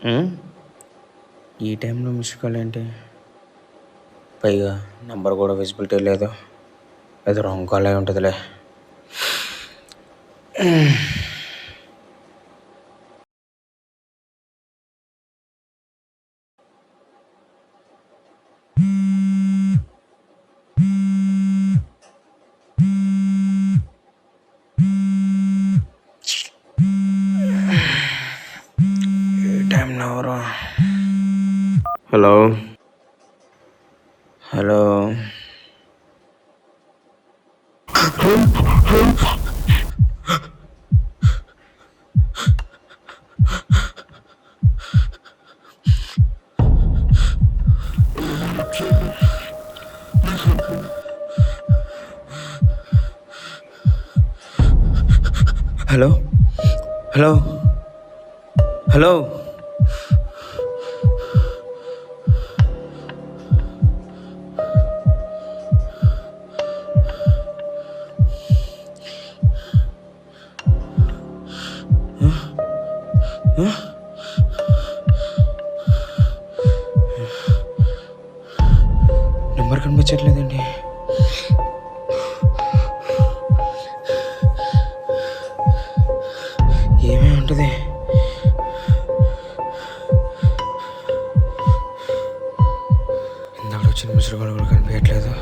హ్మ్. ఈ టైంలో మిస్డ్ కాల్ ఏంటి? పైగా నంబర్ కూడా విజిబిలిటీ లేదు. ఏదో రాంగ్ కాల్ అయి ఉంటదిలే. ఈ టైంలో ఎవరు? Hello? Hello? Hello? Hello? Hello? Number కనిపించట్లేదండి. ఏమేమి ఉంటుంది? ఇందాక వచ్చిన మిస్డ్ కాల్ కూడా కనిపించట్లేదు.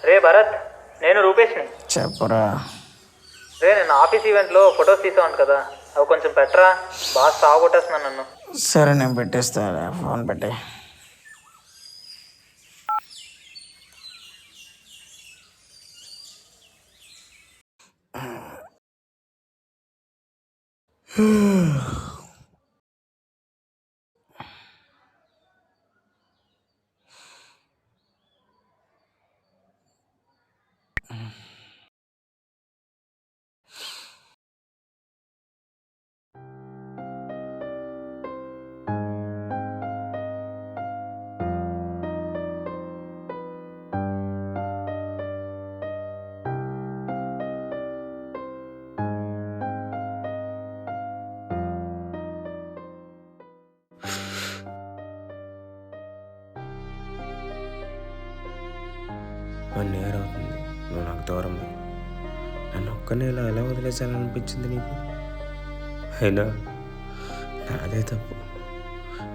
రే భరత్, నేను రూపేష్ని. చెప్పరా. రే, నేను ఆఫీస్ ఈవెంట్లో ఫొటోస్ తీసాను కదా, అవి కొంచెం పెట్టరా. బాగా సాగొట్టేస్తున్నాను నన్ను. సరే నేను పెట్టేస్తాను. ఫోన్ పెట్టే. వన్ ఇయర్ అవుతుంది నువ్వు నాకు దూరం. నన్ను ఒక్కనే ఇలా ఎలా వదిలేసాలనిపించింది నీకు? అయినా నాదే తప్పు.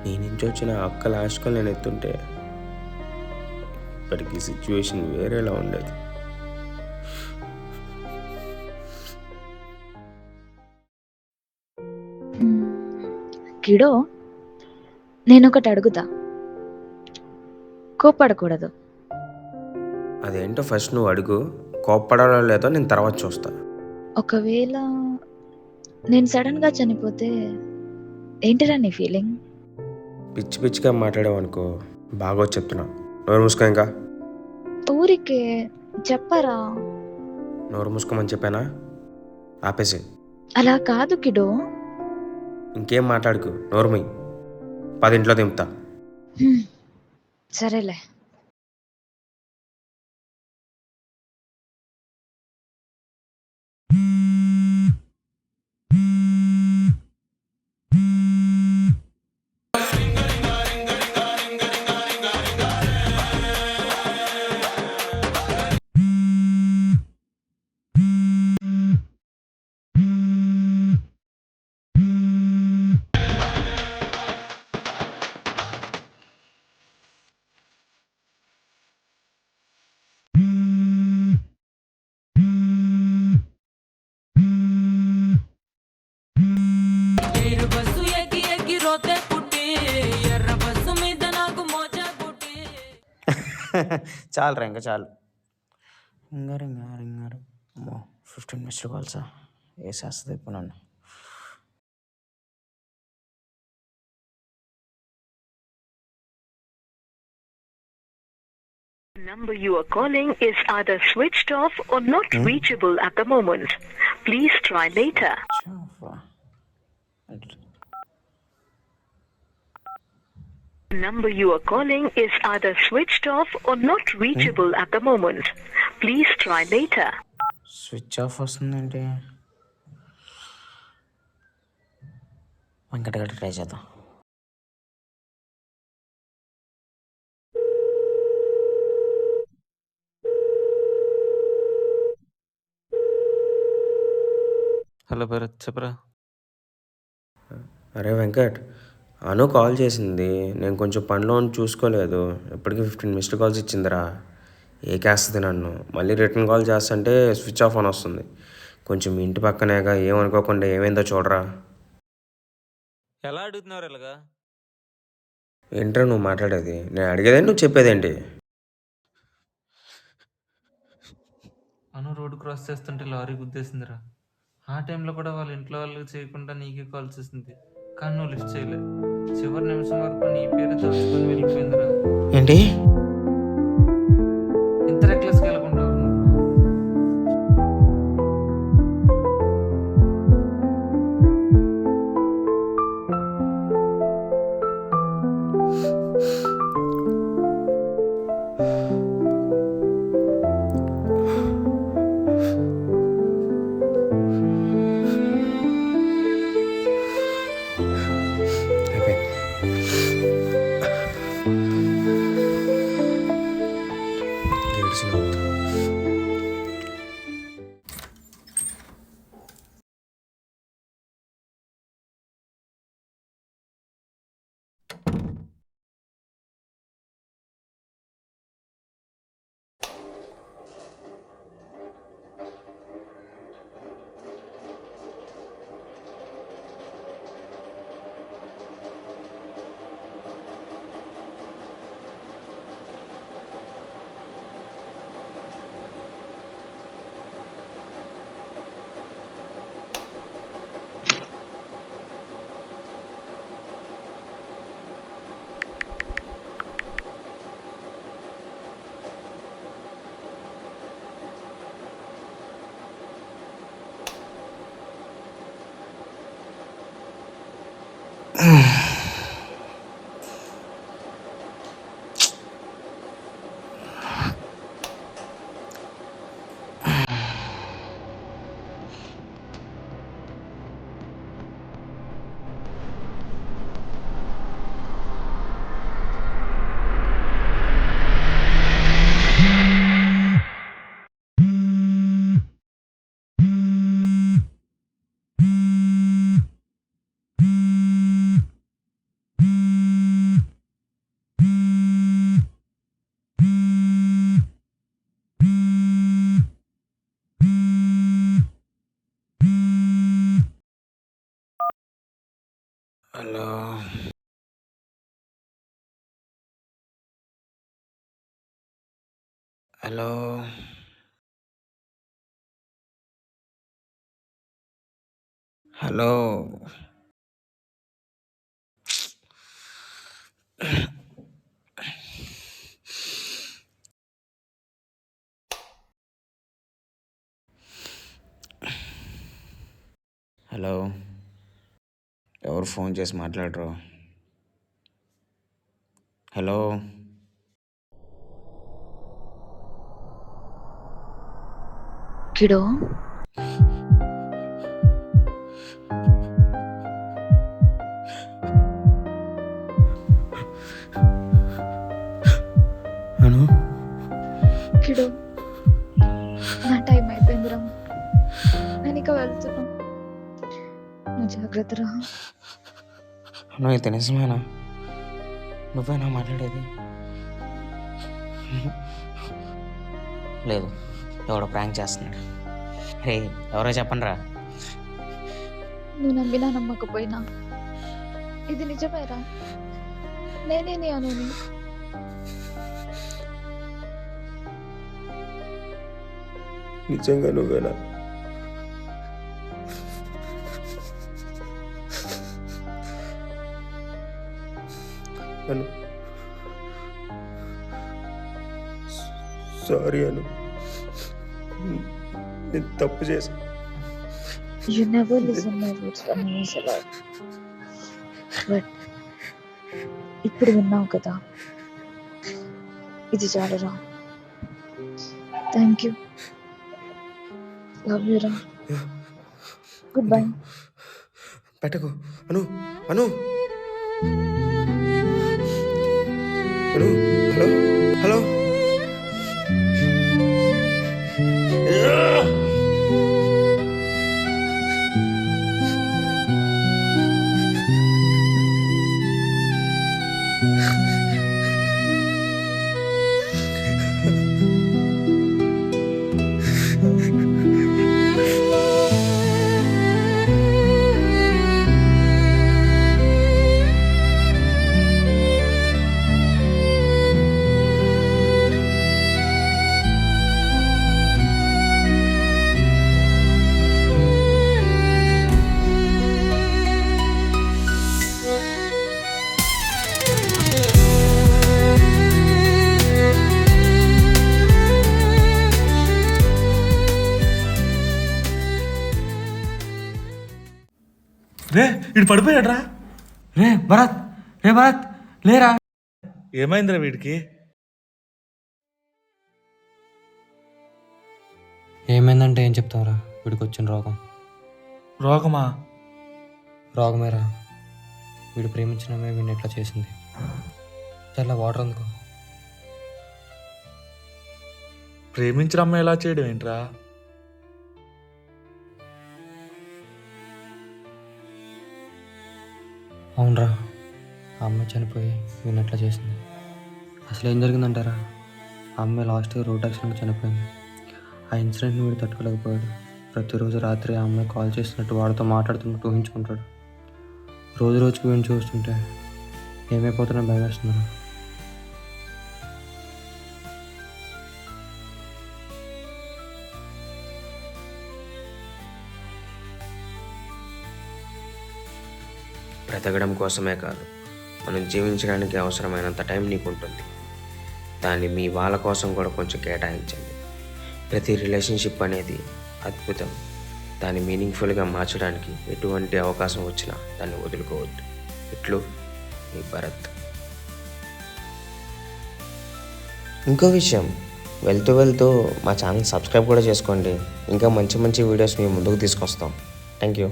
నీ నుంచి వచ్చిన అక్క లాస్ట్గా నేను ఎత్తుంటే ఇప్పటికీ సిచ్యువేషన్ వేరేలా ఉండేది. కిడో, నేనొకటి అడుగుతా, కోప్పడకూడదు. అదేంటో ఫస్ట్ నువ్వు అడుగు. కోప్పడాలో లేదో నేను తర్వాత చూస్తా. ఒకవేళ నేను సడన్గా చనిపోతే ఏంటిరా నీ ఫీలింగ్? పిచ్చి పిచ్చిగా మాట్లాడావనుకో బాగో చెప్తున్నా. నోరు మూసుకో. ఇంకా ఊరికే చెప్పరా. నోరు మూసుకోమని చెప్పానా? ఆపేసి. అలా కాదు కిడో. ఇంకేం మాట్లాడుకు. నోరుమి. 10 దింపుతా. సరేలే. చాలు రా, ఇంకా చాలు. రింగారు 15 మిస్డ్ కాల్సా? వేసేస్తుంది ఇప్పుడు నన్ను. Number you are calling is either switched off or not reachable at the moment. Please try later. Number you are calling is either switched off or not reachable at the moment. Please try later. Switch off వస్తుందంటే వెంకటగడ్డ try చేద్దాం. Hello Bharat, చెప్పరా. అరే వెంకట్, అను call చేసింది. నేను కొంచెం పనిలో ఉండి చూసుకోలేదు. ఇప్పటికీ 15 మిస్డ్ కాల్స్ ఇచ్చిందిరా. ఏకేస్తుంది నన్ను. మళ్ళీ రిటర్న్ కాల్ చేస్తుంటే స్విచ్ ఆఫ్ అని వస్తుంది. కొంచెం మీ ఇంటి పక్కనేగా, ఏమనుకోకుండా ఏమైందో చూడరా. ఎలా అడుగుతున్నారు ఇలాగా? ఏంట్రా నువ్వు మాట్లాడేది? నేను అడిగేదేంటి, నువ్వు చెప్పేదేంటి? అను రోడ్డు క్రాస్ చేస్తుంటే లారీ గుద్దేసిందిరా. ఆ టైంలో కూడా వాళ్ళ ఇంట్లో వాళ్ళకి చేయకుండా నీకే కాల్ చేసింది, కానీ నువ్వు లిఫ్ట్ చేయలేదు. చివరి నిమిషం వరకు నీ పేరు తలుచుకొని వెళ్ళిపోయిందిరా. ఏంటి? ఇంత రెక్లెస్గా వెళ్ళకుంటావు నువ్వు? Hello, hello, hello. హలో, ఎవరు ఫోన్ చేసి మాట్లాడరు? హలో. కిడో, అను, కిడో, నా టైం అయిపోయిందిరా. నేను ఇక వెళ్తున్నా. నువ్వు జాగ్రత్తరా. అను, ఇది నిజమేనా? నువ్వేనా మాట్లాడేది? లేదు, ఎవడో ప్రాంక్ చేస్తున్నాడు. రే, ఎవరో చెప్పండి రా. నువ్వు నమ్మినా నమ్మకపోయినా ఇది నిజమేరా. నేనే నీ అనుని. నిజంగా నువ్వేనా? అను, సారీ అను, నేను తప్పు చేశాను. You never listen my words when I was alive. But ఇప్పుడు విన్నావు కదా, ఇది చాలరా. Thank you. లవ్ యూ రా. Good bye. పెట్టకు అను, అను, అను, హలో, హలో. రే ఇటు పడిపోయాడ్రా. రే భరత్ లేరా. ఏమైందిరా వీడికి? ఏమైందంటే ఏం చెప్తావురా, వీడికి వచ్చిన రోగమా? రోగమేరా. వీడు ప్రేమించినమే వీడిని ఎట్లా చేసింది. చాలా వాటర్ అందుకో. ప్రేమించిన అమ్మాయి ఎలా చేయడం ఏంట్రా? అవునరా, ఆ అమ్మాయి చనిపోయి వీడిని ఎట్లా చేసింది. అసలు ఏం జరిగిందంటారా, ఆ అమ్మాయి లాస్ట్ రోడ్ యాక్సిడెంట్గా చనిపోయింది. ఆ ఇన్సిడెంట్ని వీడు తట్టుకోలేకపోయాడు. ప్రతిరోజు రాత్రి ఆ అమ్మాయి కాల్ చేస్తున్నట్టు వాడితో మాట్లాడుతున్నట్టు ఊహించుకుంటాడు. రోజు రోజుకి వీడిని చూస్తుంటే ఏమైపోతున్నా భయం వేస్తున్నారు. బ్రతకడం కోసమే కాదు, మనం జీవించడానికి అవసరమైనంత టైం నీకు ఉంటుంది. దాన్ని మీ వాళ్ళ కోసం కూడా కొంచెం కేటాయించండి. ప్రతి రిలేషన్షిప్ అనేది అద్భుతం. దాన్ని మీనింగ్ఫుల్గా మార్చడానికి ఎటువంటి అవకాశం వచ్చినా దాన్ని వదులుకోవద్దు. ఇట్లు మీ భరత్. ఇంకో విషయం, వెళ్తూ మా ఛానల్ సబ్స్క్రైబ్ కూడా చేసుకోండి. ఇంకా మంచి మంచి వీడియోస్ మీ ముందుకు తీసుకొస్తాం. Thank you.